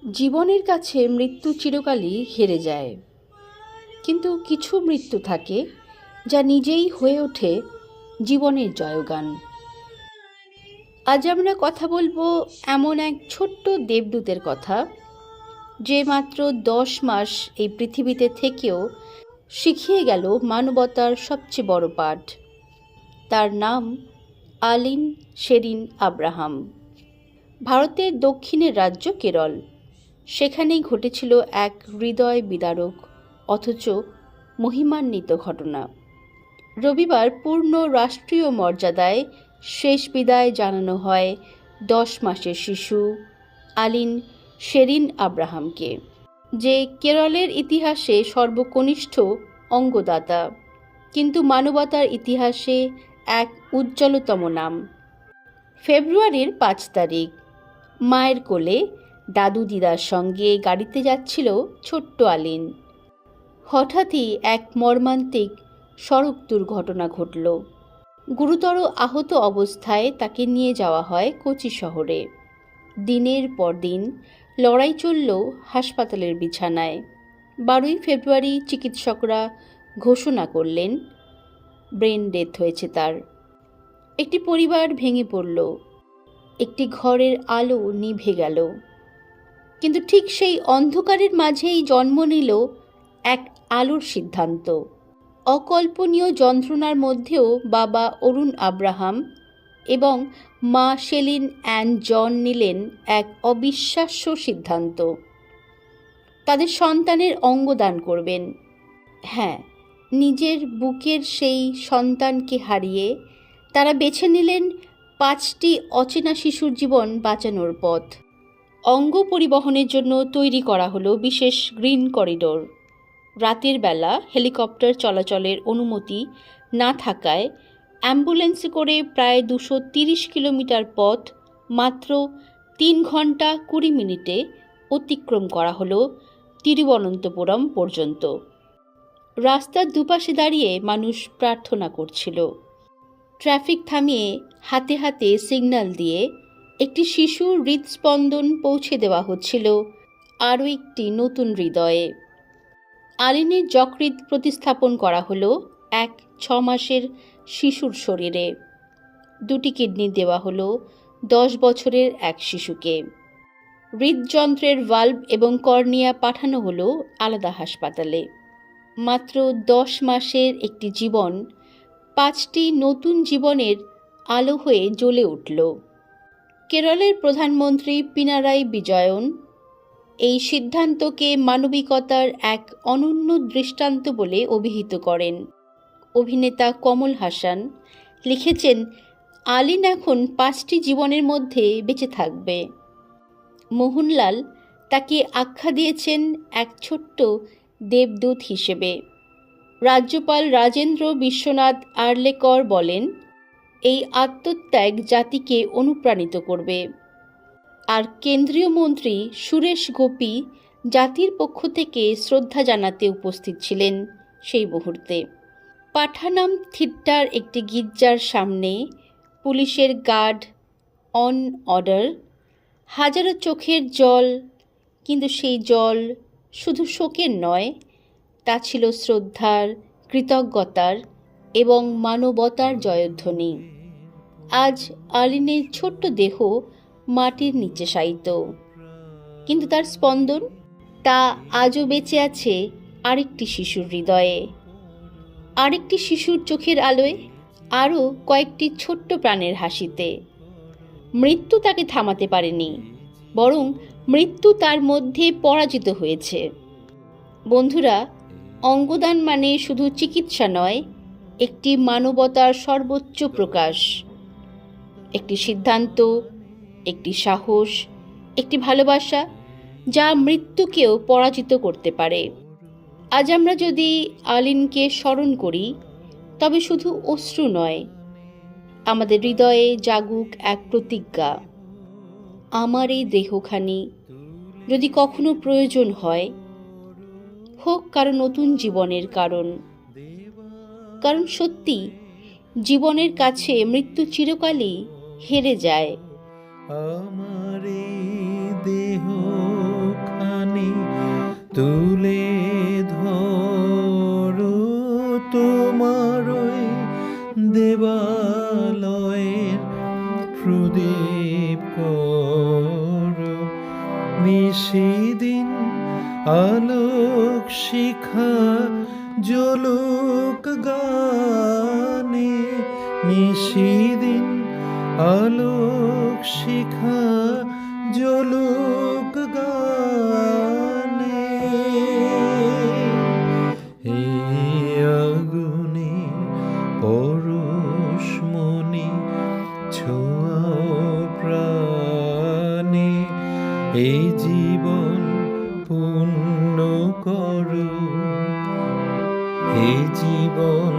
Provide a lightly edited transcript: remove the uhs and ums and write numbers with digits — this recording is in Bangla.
জীবনের কাছে মৃত্যু চিরকালই হেরে যায়, কিন্তু কিছু মৃত্যু থাকে যা নিজেই হয়ে ওঠে জীবনের জয়গান। আজ আমরা কথা বলবো এমন এক ছোট্ট দেবদূতের কথা, যে মাত্র 10 মাস এই পৃথিবীতে থেকেও শিখিয়ে গেল মানবতার সবচেয়ে বড় পাঠ। তার নাম আলিন শেরিন আব্রাহাম। ভারতের দক্ষিণের রাজ্য কেরল, সেখানেই ঘটেছিল এক হৃদয় বিদারক অথচ মহিমান্বিত ঘটনা। রবিবার পূর্ণ রাষ্ট্রীয় মর্যাদায় শেষ বিদায় জানানো হয় 10 মাসের শিশু আলিন শেরিন আব্রাহামকে, যে কেরলের ইতিহাসে সর্বকনিষ্ঠ অঙ্গদাতা, কিন্তু মানবতার ইতিহাসে এক উজ্জ্বলতম নাম। ফেব্রুয়ারির 5 তারিখ মায়ের কোলে দাদু দিদার সঙ্গে গাড়িতে যাচ্ছিল ছোট্ট আলিন। হঠাৎই এক মর্মান্তিক সড়ক দুর্ঘটনা ঘটল। গুরুতর আহত অবস্থায় তাকে নিয়ে যাওয়া হয় কোচি শহরে। দিনের পর দিন লড়াই চলল হাসপাতালের বিছানায়। 12ই ফেব্রুয়ারি চিকিৎসকরা ঘোষণা করলেন ব্রেন ডেথ হয়েছে তার। একটি পরিবার ভেঙে পড়ল, একটি ঘরের আলো নিভে গেল। কিন্তু ঠিক সেই অন্ধকারের মাঝেই জন্ম নিল এক আলোর সিদ্ধান্ত। অকল্পনীয় যন্ত্রণার মধ্যেও বাবা অরুণ আব্রাহাম এবং মা শেলিন অ্যান জন নিলেন এক অবিশ্বাস্য সিদ্ধান্ত। তাদের সন্তানের অঙ্গদান করবেন। হ্যাঁ, নিজের বুকের সেই সন্তানকে হারিয়ে তারা বেছে নিলেন 5টি অচেনা শিশুর জীবন বাঁচানোর পথ। অঙ্গ পরিবহনের জন্য তৈরি করা হলো বিশেষ গ্রিন করিডোর। রাতের বেলা হেলিকপ্টার চলাচলের অনুমতি না থাকায় অ্যাম্বুলেন্সে করে প্রায় 230 কিলোমিটার পথ মাত্র 3 ঘন্টা 20 মিনিটে অতিক্রম করা হলো তিরুবনন্তপুরম পর্যন্ত। রাস্তার দুপাশে দাঁড়িয়ে মানুষ প্রার্থনা করছিল। ট্রাফিক থামিয়ে হাতে হাতে সিগন্যাল দিয়ে একটি শিশুর হৃদস্পন্দন পৌঁছে দেওয়া হচ্ছিল আরও একটি নতুন হৃদয়ে। আলিনের যকৃৎ প্রতিস্থাপন করা হলো এক 6 মাসের শিশুর শরীরে। 2টি কিডনি দেওয়া হলো 10 বছরের এক শিশুকে। হৃদযন্ত্রের ভাল্ব এবং কর্নিয়া পাঠানো হলো আলাদা হাসপাতালে। মাত্র 10 মাসের একটি জীবন 5টি নতুন জীবনের আলো হয়ে জ্বলে উঠল। কেরলের প্রধানমন্ত্রী পিনারাই বিজয়ন এই সিদ্ধান্তকে মানবিকতার এক অনন্য দৃষ্টান্ত বলে অভিহিত করেন। অভিনেতা কমল হাসান লিখেছেন, আলিন এখন 5টি জীবনের মধ্যে বেঁচে থাকবে। মোহনলাল তাকে আখ্যা দিয়েছেন এক ছোট্ট দেবদূত হিসেবে। রাজ্যপাল রাজেন্দ্র বিশ্বনাথ আর্লেকর বলেন, এই আত্মত্যাগ জাতিকে অনুপ্রাণিত করবে। আর কেন্দ্রীয় মন্ত্রী সুরেশ গোপী জাতির পক্ষ থেকে শ্রদ্ধা জানাতে উপস্থিত ছিলেন সেই মুহূর্তে। পাঠানাম থিয়েটার একটি গির্জার সামনে পুলিশের গার্ড অন অর্ডার, হাজারো চোখের জল, কিন্তু সেই জল শুধু শোকের নয়, তা ছিল শ্রদ্ধার, কৃতজ্ঞতার এবং মানবতার জয়ধ্বনি। আজ আলিনের ছোট্ট দেহ মাটির নিচে শায়িত, কিন্তু তার স্পন্দন তা আজও বেঁচে আছে আরেকটি শিশুর হৃদয়ে, আরেকটি শিশুর চোখের আলোয়, আরও কয়েকটি ছোট্ট প্রাণের হাসিতে। মৃত্যু তাকে থামাতে পারেনি, বরং মৃত্যু তার মধ্যে পরাজিত হয়েছে। বন্ধুরা, অঙ্গদান মানে শুধু চিকিৎসা নয়, একটি মানবতার সর্বোচ্চ প্রকাশ, একটি সিদ্ধান্ত, একটি সাহস, একটি ভালোবাসা যা মৃত্যুকেও পরাজিত করতে পারে। আজ আমরা যদি আলিনকে স্মরণ করি, তবে শুধু অশ্রু নয়, আমাদের হৃদয়ে জাগুক এক প্রতিজ্ঞা, আমার এই দেহখানি যদি কখনো প্রয়োজন হয়, হোক কারো নতুন জীবনের কারণ। কারণ সত্যি, জীবনের কাছে মৃত্যু চিরকালই হেরে যায়। তুলে ধরো তোমার ওই দেবালয়ের প্রদীপ করো নিশিদিন আলোক শিখা জ্বলুক গানে নিশিদিন আলোক শিখা জ্বলুক গানে এই আগুনে পরশমণি ছোঁয়াও প্রাণে এই জীবন পূর্ণ করো এই জীবন